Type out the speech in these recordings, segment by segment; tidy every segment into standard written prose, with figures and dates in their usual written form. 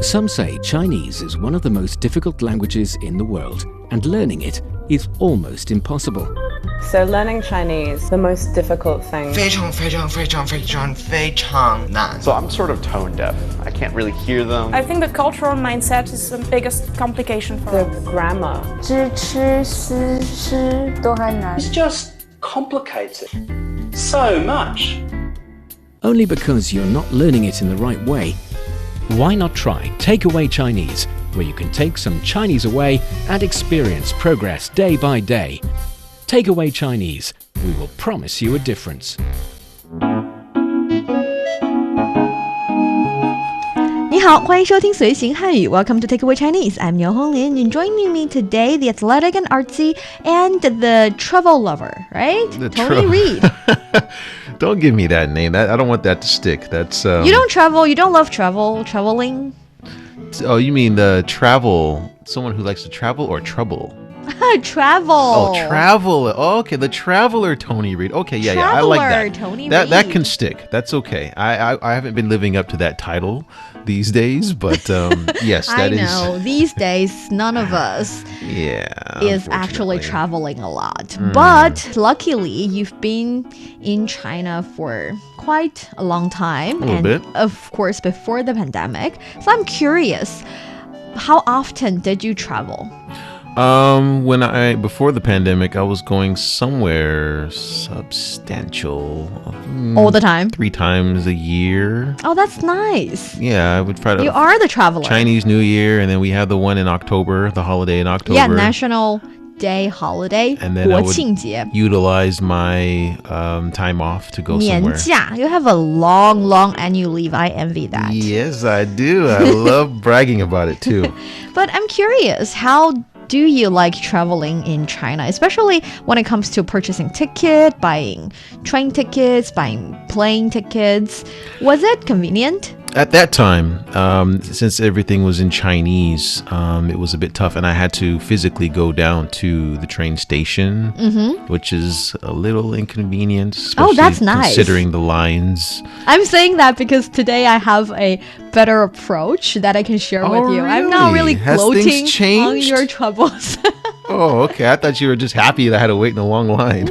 Some say Chinese is one of the most difficult languages in the world, and learning it is almost impossible. So learning Chinese, the most difficult thing. 非常非常非常非常非常难 So I'm sort of tone deaf. I can't really hear them. I think the cultural mindset is the biggest complication for The us. grammar. 知吃思诗都还难 It's just complicated so much. Only because you're not learning it in the right way. Why not try Takeaway Chinese, where you can take some Chinese away and experience progress day by day. Takeaway Chinese, we will promise you a difference. 你好，欢迎收听随行汉语 Welcome to Takeaway Chinese. I'm Niu Honglin. And joining me today, the athletic and artsy and the travel lover, right? Tony Reed. Don't give me that name. I don't want that to stick. That's You don't travel. You don't love traveling. Oh, you mean the travel? Someone who likes to travel or trouble? Travel. Oh, travel. Oh, okay, the traveler Tony Reed. Okay, yeah, I like that. Tony that Reed. that can stick. That's okay. I haven't been living up to that title these days, but yes, that is. I know. These days, none of us is actually unfortunately. traveling a lot. But luckily, you've been in China for quite a long time. A little bit. Of course, before the pandemic. So I'm curious, how often did you travel? Before the pandemic, I was going somewhere substantial. All the time? 3 times a year. Oh, that's nice. Yeah, I would try to. You are the traveler. Chinese New Year, and then we have the one in October, the holiday in October. Yeah, National Day holiday. And then I would 国庆节 utilize my time off to go 年 somewhere. 假 You have a long annual leave. I envy that. Yes, I do. I love bragging about it too. But I'm curious, how do you like traveling in China, especially when it comes to purchasing ticket, buying train tickets, buying plane tickets? Was it convenient? At that time, since everything was in Chinese, it was a bit tough, and I had to physically go down to the train station, which is a little inconvenient. Oh, that's especially nice. Considering the lines. I'm saying that because today I have a better approach that I can share with you. I'm not really Really? Has things gloating on changed? your troubles. Oh, okay. I thought you were just happy that I had to wait in a long line.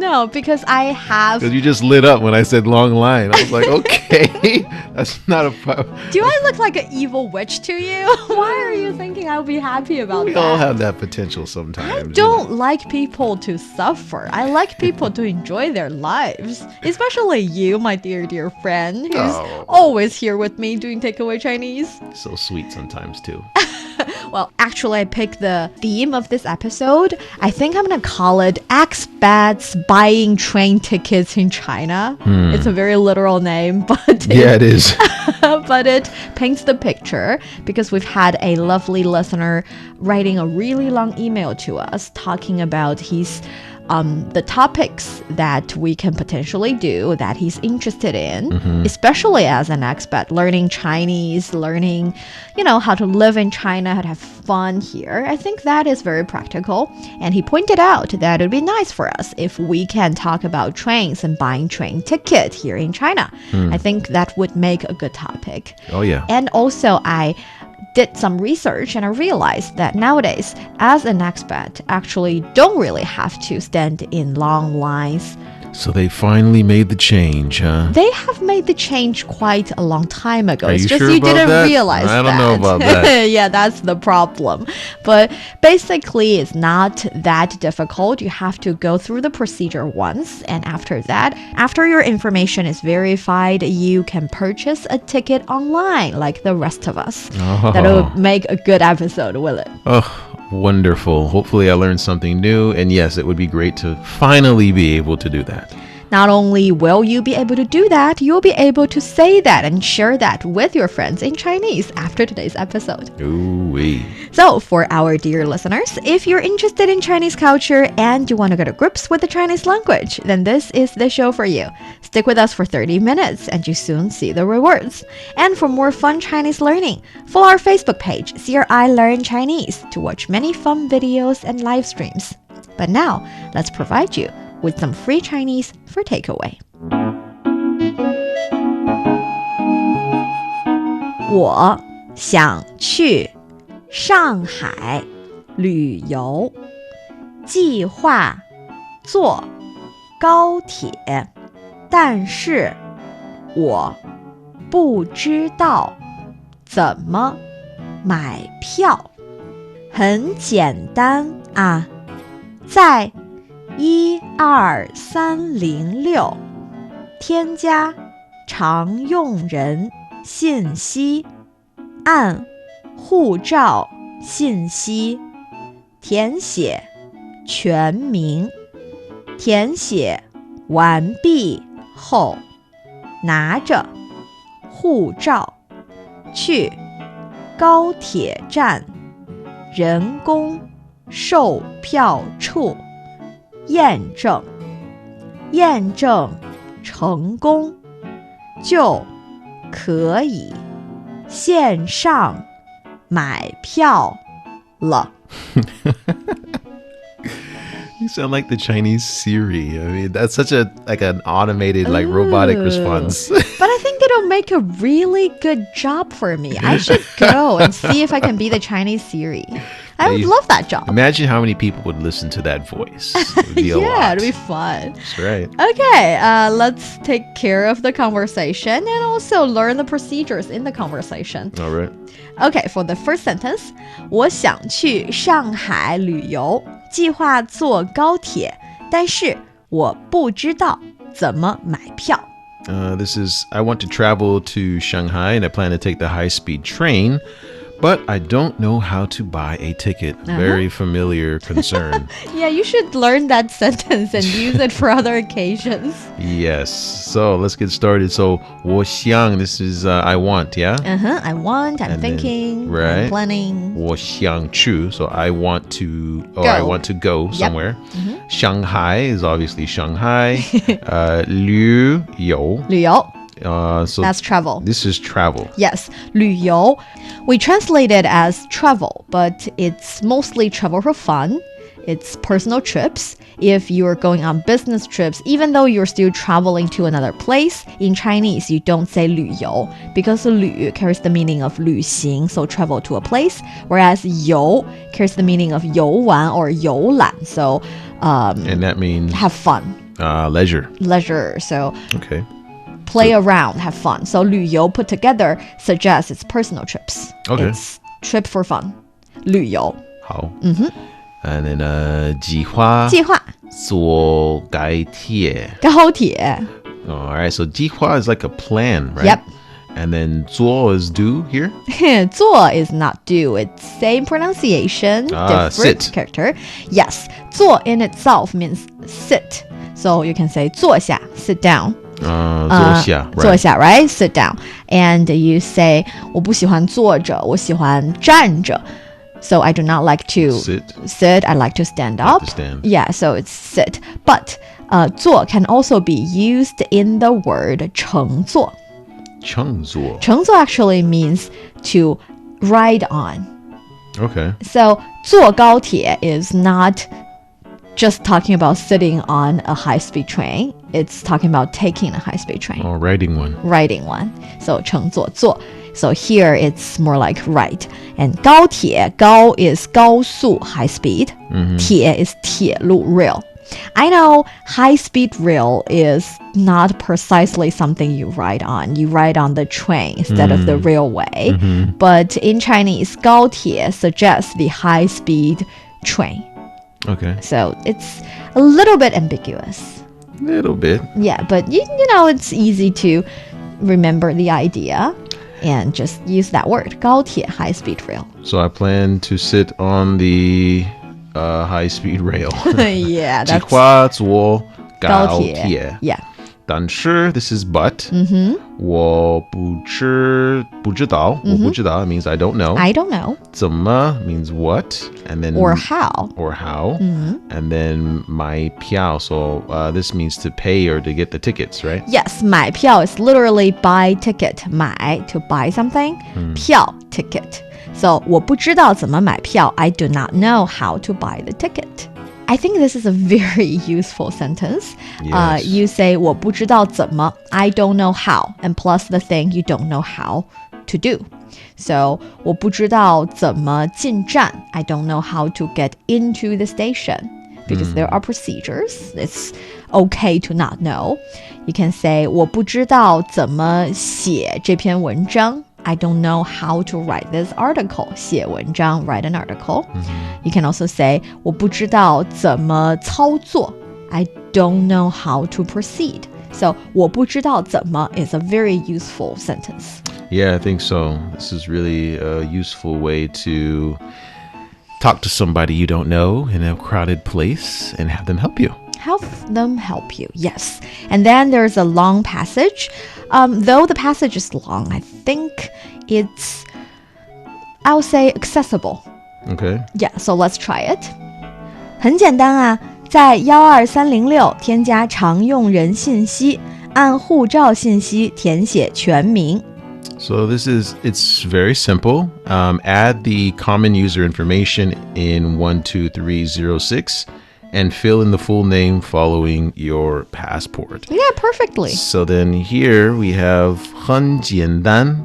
No, because I have... Because you just lit up when I said long line. I was like, okay, that's not a problem. Do I look like an evil witch to you? Why are you thinking I'll be happy about We that? all have that potential sometimes. I don't like people to suffer. I like people to enjoy their lives. Especially you, my dear friend, who's always here with me doing Takeaway Chinese. So sweet sometimes too. Well, actually, I picked the theme of this episode. I think I'm going to call it Expats Buying Train Tickets in China. It's a very literal name, but Yeah, it is. but it paints the picture because we've had a lovely listener writing a really long email to us talking about his the topics that we can potentially do that he's interested in, especially as an expat, learning Chinese, learning, how to live in China, how to have fun here. I think that is very practical. And he pointed out that it would be nice for us if we can talk about trains and buying train ticket here in China. I think that would make a good topic. Oh, yeah. And also, I did some research and I realized that nowadays, as an expat, actually don't really have to stand in long lines. So they finally made the change, huh? They have made the change quite a long time ago. Are It's you just sure you about didn't that? realize I that. don't know about that. Yeah, that's the problem. But basically, it's not that difficult. You have to go through the procedure once. And after that, after your information is verified, you can purchase a ticket online like the rest of us. Oh. That'll make a good episode, will it? Oh, wonderful. Hopefully I learned something new. And yes, it would be great to finally be able to do that. Not only will you be able to do that, you'll be able to say that and share that with your friends in Chinese after today's episode. Ooh-wee. So, for our dear listeners, if you're interested in Chinese culture and you want to get to grips with the Chinese language, then this is the show for you. Stick with us for 30 minutes and you soon see the rewards. And for more fun Chinese learning, follow our Facebook page, CRI Learn Chinese, to watch many fun videos and live streams. But now, let's provide you with some free Chinese for takeaway. 我想去上海旅游，计划坐高铁，但是我不知道怎么买票。很简单啊，在12306添加常用人信息，按护照信息填写全名，填写完毕后，拿着护照去高铁站人工售票处验证，验证成功就可以线上买票了。You sound like the Chinese Siri. I mean, that's such a like an automated, like robotic response. But I think it'll make a really good job for me. I should go and see if I can be the Chinese Siri. I would love that job. Imagine how many people would listen to that voice. It would be a Yeah, lot. it'll be fun. That's right. Okay, let's take care of the conversation and also learn the procedures in the conversation. All right. Okay, for the first sentence, 我想去上海旅游，计划坐高铁，但是我不知道怎么买票。This is, I want to travel to Shanghai and I plan to take the high-speed train, but I don't know how to buy a ticket. Very familiar concern. Yeah, you should learn that sentence and use it for other occasions. Yes. So let's get started. So, 我想, this is I want, yeah? I want, I'm And then- thinking, right. I'm planning. 我想去, so I want to, Go. I want to go somewhere. Shanghai is obviously Shanghai. 旅游. 旅游 So That's travel. this is travel. Yes, 旅游. We translate it as travel, but it's mostly travel for fun. It's personal trips. If you're going on business trips, even though you're still traveling to another place, in Chinese you don't say 旅游 because 旅 carries the meaning of 旅行, so travel to a place, whereas 游 carries the meaning of 游玩 or 游览, so And that means have fun, leisure. leisure, so Okay. play around, have fun. So 旅游 put together suggests it's personal trips. Okay. It's trip for fun. 旅游 好. And then 计划计划坐高铁. 高铁 All right. So 计划 is like a plan, right? Yep. And then 坐 is do here. 坐 is not do. It's same pronunciation, different sit. character. Yes, 坐 in itself means sit. So you can say 坐下, sit down. 坐下, right? 坐下, right? Sit down. And you say 我不喜欢坐着, 我喜欢站着. So I do not like to sit. I like to stand up. to stand. Yeah, so it's sit. But 坐 can also be used in the word 乘坐. 乘坐. 乘坐 actually means to ride on. Okay. So 坐高铁 is not just talking about sitting on a high-speed train. It's talking about taking a high-speed train. Oh, riding one. Riding one. So 乘坐坐. So here it's more like ride. And 高铁, 高 is 高速 high speed. 铁 is 铁路 rail. I know high-speed rail is not precisely something you ride on. You ride on the train instead of the railway. But in Chinese, 高铁 suggests the high-speed train. Okay. So it's a little bit ambiguous. Little bit. Yeah, but you know, it's easy to remember the idea and just use that word, 高铁 high-speed rail. So I plan to sit on the high-speed rail. Yeah, that's 计划坐高高铁. 铁. Yeah. 但是 this is but. 我不知道. 我不知道 means I don't know. I don't know. 怎么 means what, and then Or how. or how, and then 买票. So this means to pay or to get the tickets, right? Yes, 买票 is literally buy ticket. 买 to buy something. 票 ticket. So 我不知道怎么买票. I do not know how to buy the ticket. I think this is a very useful sentence. Yes. You say 我不知道怎么, I don't know how, and plus the thing you don't know how to do. So 我不知道怎么进站 I don't know how to get into the station because there are procedures. It's okay to not know. You can say 我不知道怎么写这篇文章I don't know how to write this article. 写文章 write an article. You can also say 我不知道怎么操作 I don't know how to proceed. So 我不知道怎么 is a very useful sentence. Yeah, I think so. This is really a useful way to talk to somebody you don't know in a crowded place and have them help you. Have them help you, yes. And then there's a long passage. Though the passage is long, I think it's, I'll say accessible. Okay. Yeah, so let's try it. 很简单啊，在12306添加常用人信息，按护照信息填写全名。So it's very simple. Add the common user information in 12306 and fill in the full name following your passport. Yeah, perfectly. So then here we have 很简单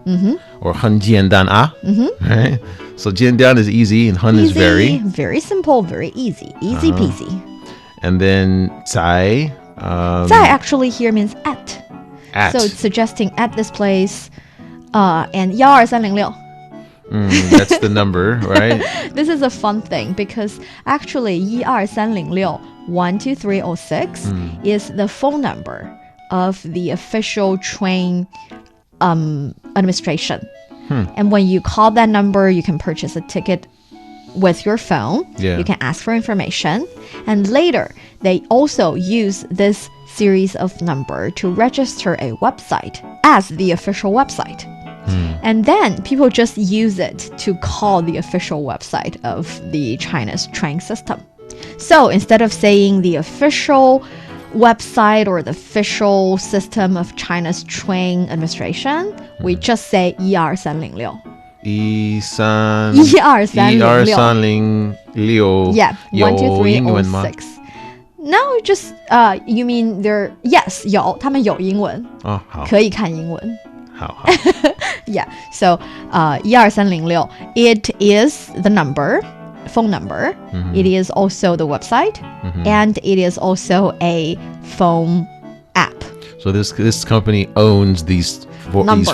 or 很简单啊, right? So 简单 is easy and 很 is very. Very simple, very easy. Easy peasy. And then 在, 在 actually here means at. At. So it's suggesting at this place and 12306. That's the number, right? This is a fun thing because actually 12306 12306 is the phone number of the official train administration. And when you call that number, you can purchase a ticket with your phone. Yeah. You can ask for information. And later, they also use this series of number to register a website as the official website. And then people just use it to call the official website of the China's train system. So instead of saying the official website or the official system of China's train administration, we just say 12306. 12306. Yeah, 有英文吗？ 12306. No, just you mean there? Yes, 有，他们有英文，好，可以看英文。好。Yeah, so 12306, it is the number, phone number. It is also the website, and it is also a phone app. So this company owns these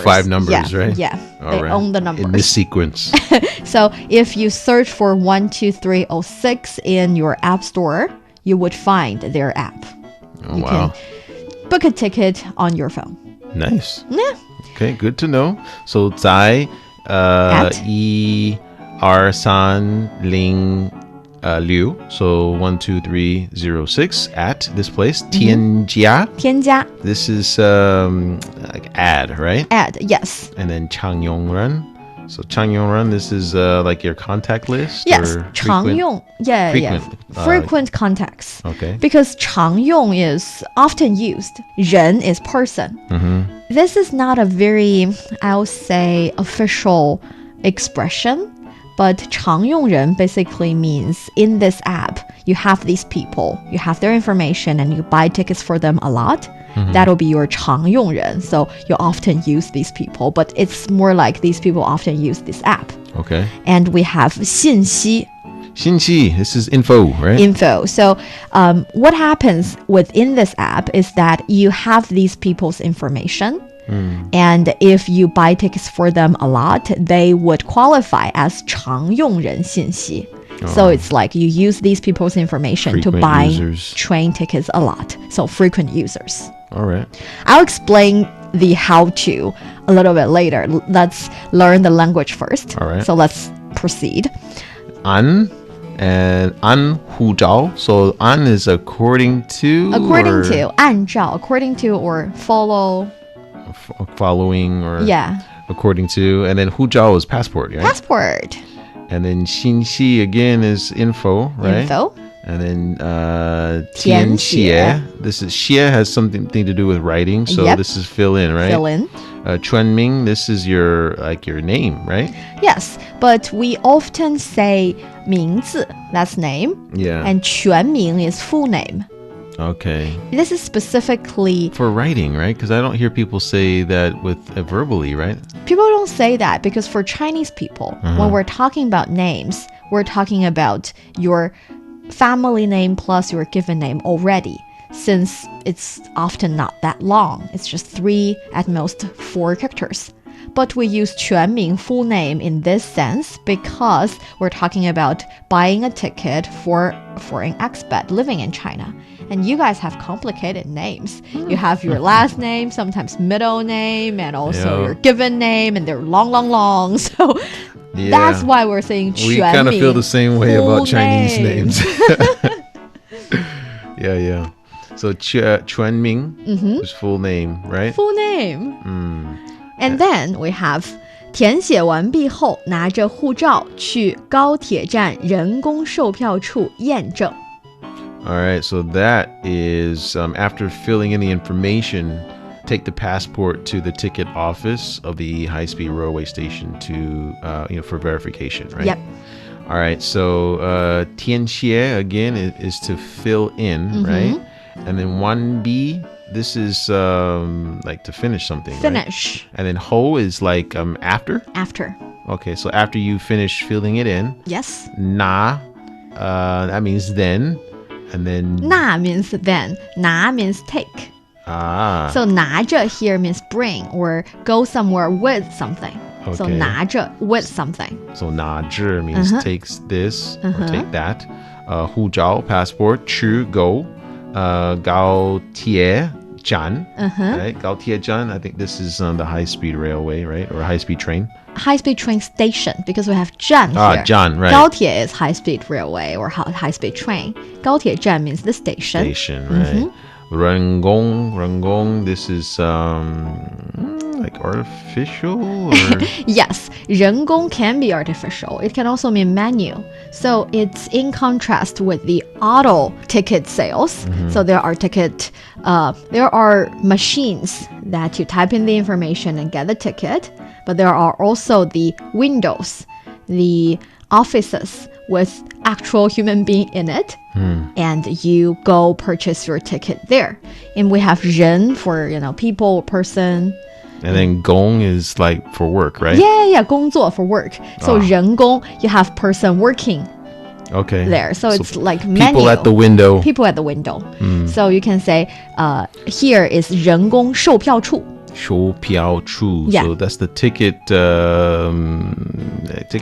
five numbers, right? Yeah, All they right. own the numbers. In this sequence. So if you search for 12306 in your app store, you would find their app. Oh, You wow. can book a ticket on your phone. Nice. Yeah. Okay, good to know. So 在 12306 so 12306 at this place 添加添加 This is like add, right? add, yes. And then 常用人 So 常用人 this is like your contact list? Yes, or 常用 yeah, frequent, frequent contacts. Okay. Because 常用 is often used. 人 is person. This is not a very, I'll say, official expression. But 常用人 basically means in this app, you have these people, you have their information, and you buy tickets for them a lot. That'll be your 常用人. So you often use these people, but it's more like these people often use this app. Okay. And we have 信息. 信息 this is info, right? Info. So what happens within this app is that you have these people's information. And if you buy tickets for them a lot, they would qualify as 常用人信息. So it's like you use these people's information to Frequent buy users. train tickets a lot. So frequent users. All right. I'll explain the how-to a little bit later. Let's learn the language first. All right. So let's proceed. An and 按护照 So 按 is according to? According or to, 按照, according to or follow. Following or Yeah. according to, and then 护照 is passport, right? Passport. And then 信息 again is info, right? Info. And then 填写填写 this is 写 has something to do with writing, so Yep. this is fill in, right? Fill in. 全名 this is your name, right? Yes, but we often say 名字, that's name. Yeah. And 全名 is full name. Okay. This is specifically For writing, right? Because I don't hear people say that with verbally, right? people don't say that because for Chinese people, when we're talking about names, we're talking about your family name plus your given name already, since it's often not that long. It's just 3, at most 4 characters. But we use 全名 full name in this sense because we're talking about buying a ticket for a foreign expat living in China. And you guys have complicated names. You have your last name, sometimes middle name, and also your given name, and they're long, long, long. So that's why we're saying 全名 We kind of feel the same way full about Chinese name. names. Yeah. So 全名 is full name, right? Full name. And then we have 填写完毕后，拿着护照去高铁站人工售票处验证。All right, so that is after filling in the information, take the passport to the ticket office of the high-speed railway station to, for verification, right? Yep. All right, so 填写 again is to fill in, right? And then 完毕, this is like to finish something. Finish. Right? And then 后 is like after. After. Okay, so after you finish filling it in. Yes. 拿 that means then. And then 拿 means then. 拿 means take. So 拿着 here means bring or go somewhere with something. So Okay. 拿着 with something. So 拿着 means takes this or take that. 护照 passport. 去 go. 高铁站. Right? 高铁站. I think this is the high-speed railway, right? Or a high-speed train. High-speed train station because we have 站 here. 站, right. 高铁 is high-speed railway or high-speed train. 高铁站 means the station. Station, right. 人工, this is like artificial or Yes, 人工 can be artificial. It can also mean manual. So it's in contrast with the auto ticket sales. So there are machines that you type in the information and get the ticket, but there are also the windows, the offices with actual human being in it, and you go purchase your ticket there. And we have 人 for people, person. and then gong is like for work, right? Yeah, 工作 for work. So 人工 you have person working Okay. there. So it's like people menu. at the window. People at the window. So you can say here is 人工售票处. 售票处. Yeah. So that's the ticket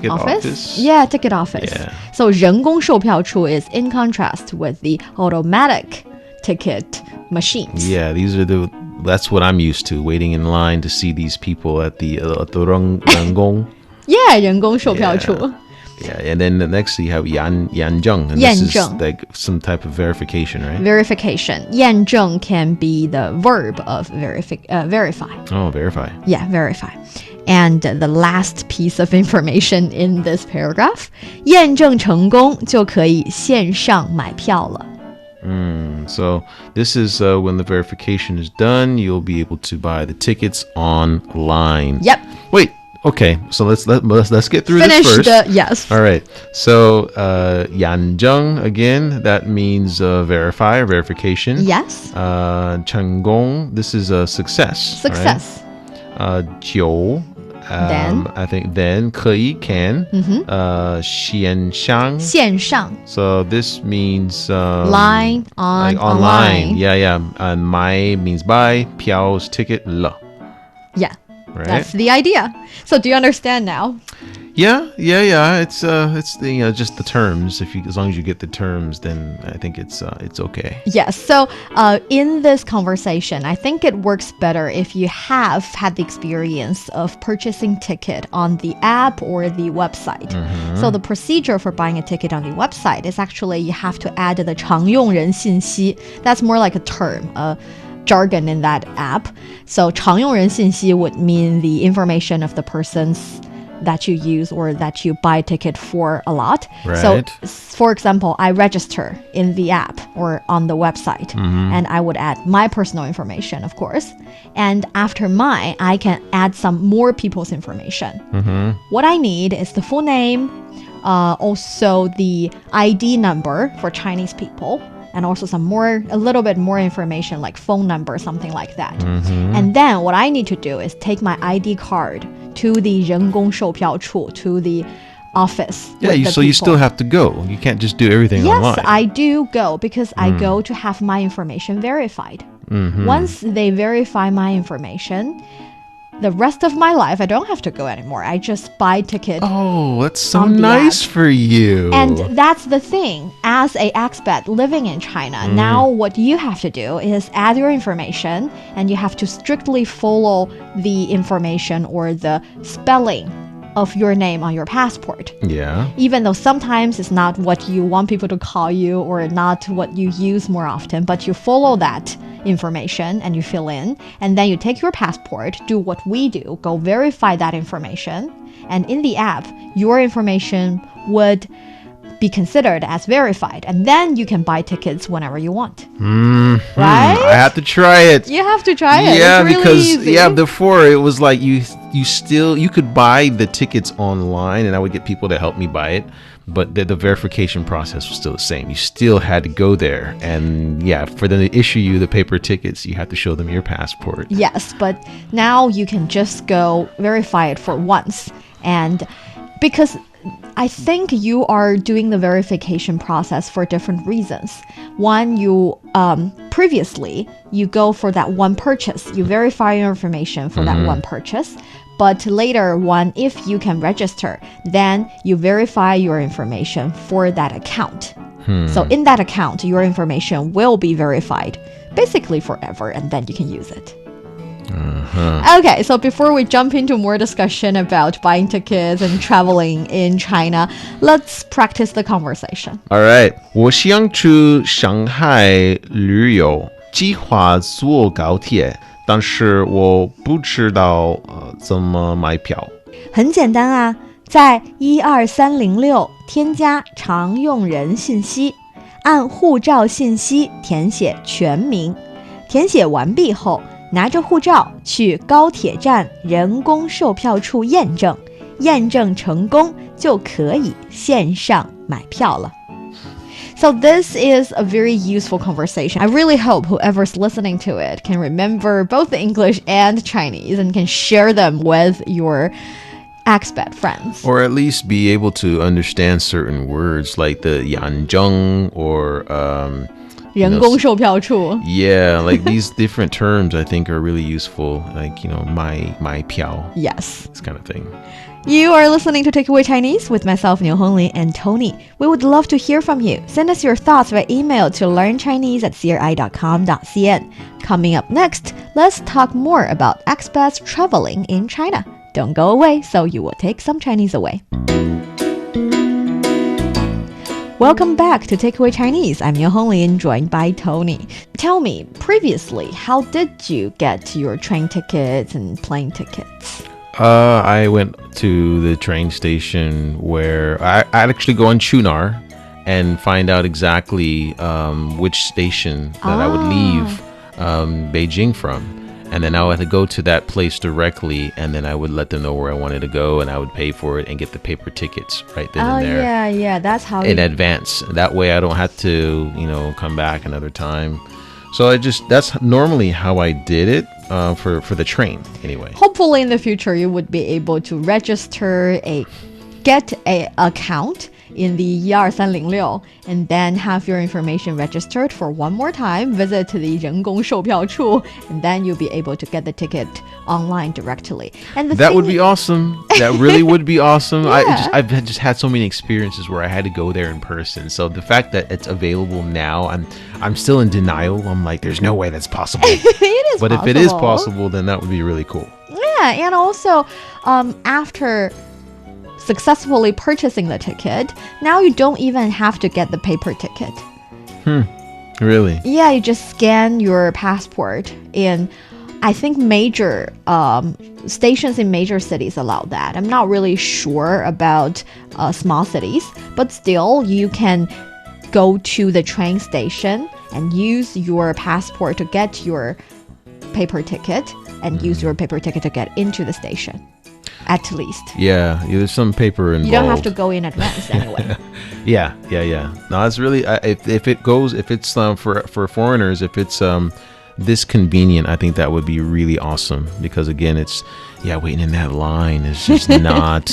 office. Yeah, ticket office. Yeah. So 人工售票处 is in contrast with the automatic ticket machines. Yeah, that's what I'm used to, waiting in line to see these people at the 人工. Yeah, 人工售票处. Yeah, and then the next you have 验证, and this is 验证. like some type of verification, right? Verification. 验证 can be the verb of verify. Oh, verify. Yeah, verify. And the last piece of information in this paragraph, 验证成功就可以线上买票了. So this is when the verification is done, you'll be able to buy the tickets online. Yep. Wait. Okay, so let's get through Finish this first. yes. All right. So 验证 again, that means verify or verification. Yes. 成功, this is a success. Success. Right? 久 Then. I think then 可以 can. 线上. 线上 So this means line on like online. Yeah. And 买 means buy, 票 is ticket, 了. Yeah. Right? That's the idea. So do you understand now? Yeah. It's the just the terms. As long as you get the terms, then I think it's okay. Yes. So in this conversation, I think it works better if you have had the experience of purchasing ticket on the app or the website. So the procedure for buying a ticket on the website is actually you have to add the 常用人信息. That's more like a term, jargon in that app. So 常用人信息 would mean the information of the persons that you use or that you buy a ticket for a lot. Right. So for example, I register in the app or on the website and I would add my personal information, of course. And after mine, I can add some more people's information. What I need is the full name, also the ID number for Chinese people, and also a little bit more information like phone number, something like that. And then what I need to do is take my ID card to the 人工售票处, to the office. Yeah, so you still have to go. You can't just do everything online. Yes, I do go because I go to have my information verified. Once they verify my information, the rest of my life, I don't have to go anymore. I just buy tickets. Oh, that's so nice for you. And that's the thing. As an expat living in China, now what you have to do is add your information, and you have to strictly follow the information or the spelling of your name on your passport. Yeah. Even though sometimes it's not what you want people to call you or not what you use more often, but you follow that information and you fill in, and then you take your passport, do what we do, go verify that information, and in the app, your information would be considered as verified, and then you can buy tickets whenever you want. Right? I have to try it. You have to try it. Yeah, it's really because easy. before it was like you could buy the tickets online, and I would get people to help me buy it, but the verification process was still the same. You still had to go there, and for them to issue you the paper tickets, you have to show them your passport. Yes, but now you can just go verify it for once, and because I think you are doing the verification process for different reasons. One, you previously you go for that one purchase, you verify your information for that one purchase. But later one, if you can register, then you verify your information for that account. So in that account, your information will be verified basically forever, and then you can use it. Okay, so before we jump into more discussion about buying tickets and traveling in China, let's practice the conversation. All right. 我想去上海旅游，计划坐高铁，但是我不知道怎么买票。很简单啊，在12306添加常用人信息，按护照信息填写全名，填写完毕后，拿着护照去高铁站人工售票处验证，验证成功就可以线上买票了。So this is a very useful conversation. I really hope whoever's listening to it can remember both the English and Chinese and can share them with your expat friends. Or at least be able to understand certain words like the yanzheng or 人工售票处. Yeah, like these different terms I think are really useful. Like, 买票. Yes. This kind of thing. You are listening to Takeaway Chinese with myself, Niu Hongli, and Tony. We would love to hear from you. Send us your thoughts by email to learnchinese@cri.com.cn. Coming up next, let's talk more about expats traveling in China. Don't go away, so you will take some Chinese away. Welcome back to Takeaway Chinese. I'm Niu Hongli and joined by Tony. Tell me, previously, how did you get your train tickets and plane tickets? I went to the train station where I'd actually go on Chunar and find out exactly which station that I would leave Beijing from. And then I would have to go to that place directly, and then I would let them know where I wanted to go, and I would pay for it and get the paper tickets right then and there. Yeah, that's how in advance. That way I don't have to, come back another time. So that's normally how I did it for the train anyway. Hopefully in the future you would be able to get a account in the 12306 and then have your information registered for one more time, visit the 人工售票处, and then you'll be able to get the ticket online directly. And that would be awesome. That really would be awesome. Yeah. I've just had so many experiences where I had to go there in person. So the fact that it's available now, I'm still in denial. I'm like, there's no way that's possible. It is but possible. If it is possible, then that would be really cool. Yeah, and also after successfully purchasing the ticket, now you don't even have to get the paper ticket. Really? Yeah, you just scan your passport, and I think major stations in major cities allow that. I'm not really sure about small cities, but still you can go to the train station and use your passport to get your paper ticket and use your paper ticket to get into the station. at least. Yeah, there's some paper involved. You don't have to go in advance anyway. Yeah. No, it's really if it's for foreigners, if it's this convenient, I think that would be really awesome because again, it's waiting in that line is just not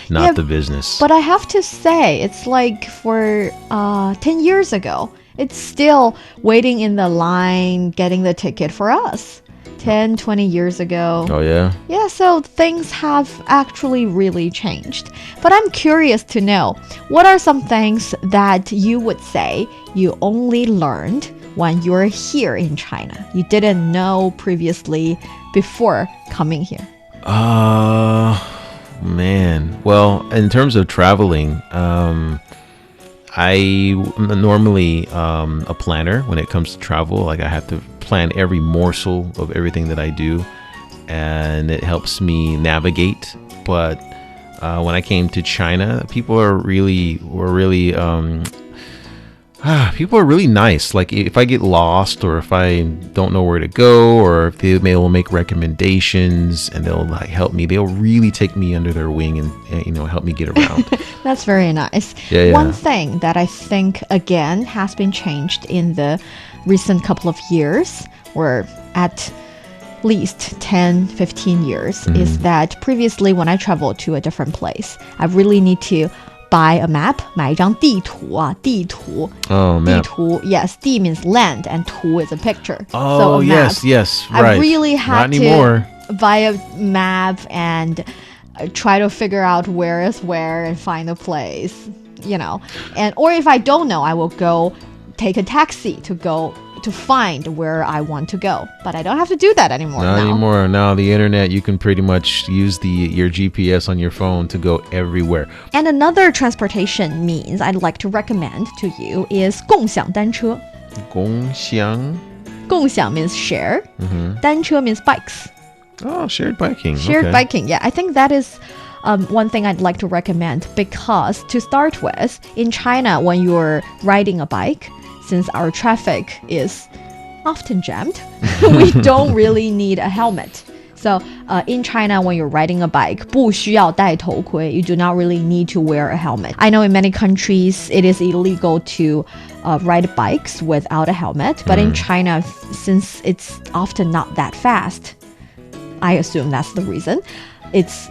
the business. But I have to say, it's like for 10 years ago, it's still waiting in the line, getting the ticket for us. 10, 20 years ago. Oh, yeah? Yeah, so things have actually really changed. But I'm curious to know, what are some things that you would say you only learned when you're here in China? You didn't know previously before coming here. Man. Well, in terms of traveling, I'm normally a planner when it comes to travel. Like I have to plan every morsel of everything that I do, and it helps me navigate. But when I came to China, people were really people are really nice. Like if I get lost or if I don't know where to go, or if they will make recommendations and they'll like help me, they'll really take me under their wing and help me get around. That's very nice. Yeah. One thing that I think again has been changed in the recent couple of years, or at least 10, 15 years, is that previously when I traveled to a different place, I really need to buy a map, 买一张地图啊，地图. Oh, map. 地图, yes, 地 means land and 图 is a picture. Oh, so a map. yes, right. I really had Not anymore. to buy a map and try to figure out where is where and find a place, and or if I don't know, I will go take a taxi to find where I want to go. But I don't have to do that anymore. Not anymore. Now the internet, you can pretty much use your GPS on your phone to go everywhere. And another transportation means I'd like to recommend to you is 共享单车. 共享? 共享 means share. 单车 means bikes. Oh, shared biking. Shared biking, yeah. I think that is one thing I'd like to recommend because to start with, in China, when you're riding a bike, since our traffic is often jammed, we don't really need a helmet. So in China, when you're riding a bike, 不需要戴头盔, you do not really need to wear a helmet. I know in many countries, it is illegal to ride bikes without a helmet. But in China, since it's often not that fast, I assume that's the reason, it's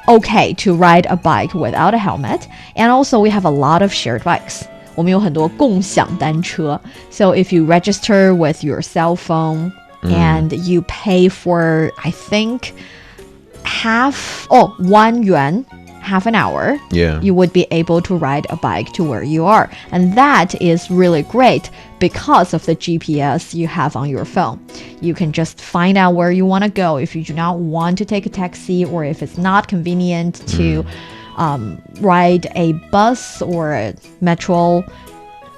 okay to ride a bike without a helmet. And also, we have a lot of shared bikes. 我们有很多共享单车. So if you register with your cell phone and you pay for, I think, 1 yuan, half an hour, you would be able to ride a bike to where you are. And that is really great because of the GPS you have on your phone. You can just find out where you want to go if you do not want to take a taxi or if it's not convenient to ride a bus or a metro.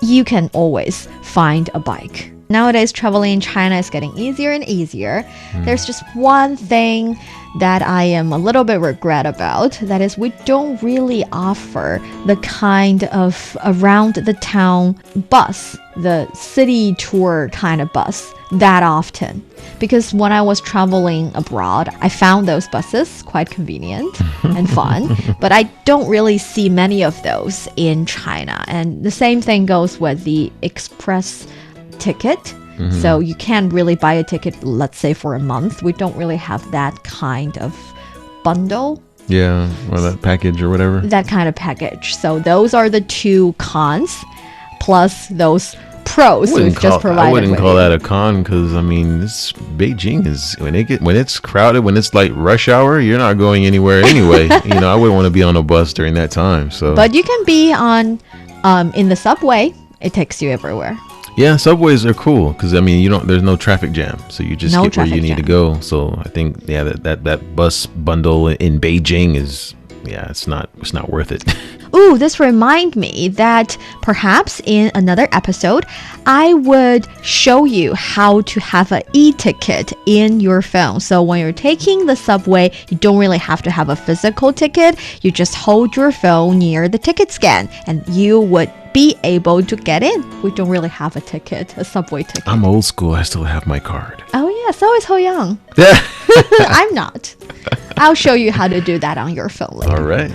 You can always find a bike. Nowadays, traveling in China is getting easier and easier. There's just one thing that I am a little bit regret about. That is, we don't really offer the kind of around the town bus, the city tour kind of bus that often. Because when I was traveling abroad, I found those buses quite convenient and fun, but I don't really see many of those in China. And the same thing goes with the express ticket. So you can't really buy a ticket, let's say, for a month. We don't really have that kind of bundle. Yeah, or that package or whatever. That kind of package. So those are the two cons, plus those pros we've just provided. I wouldn't call that a con because, I mean, this Beijing is, when it's crowded, when it's like rush hour, you're not going anywhere anyway. I wouldn't want to be on a bus during that time. So, but you can be on in the subway. It takes you everywhere. Yeah, subways are cool because there's no traffic jam, so you just get where you need to go. So I think that bus bundle in Beijing is it's not worth it. Ooh, this reminds me that perhaps in another episode, I would show you how to have an e-ticket in your phone. So when you're taking the subway, you don't really have to have a physical ticket. You just hold your phone near the ticket scan and you would be able to get in. We don't really have a ticket, a subway ticket. I'm old school. I still have my card. Oh Yeah, so is Ho Young. I'm not. I'll show you how to do that on your phone later. All right.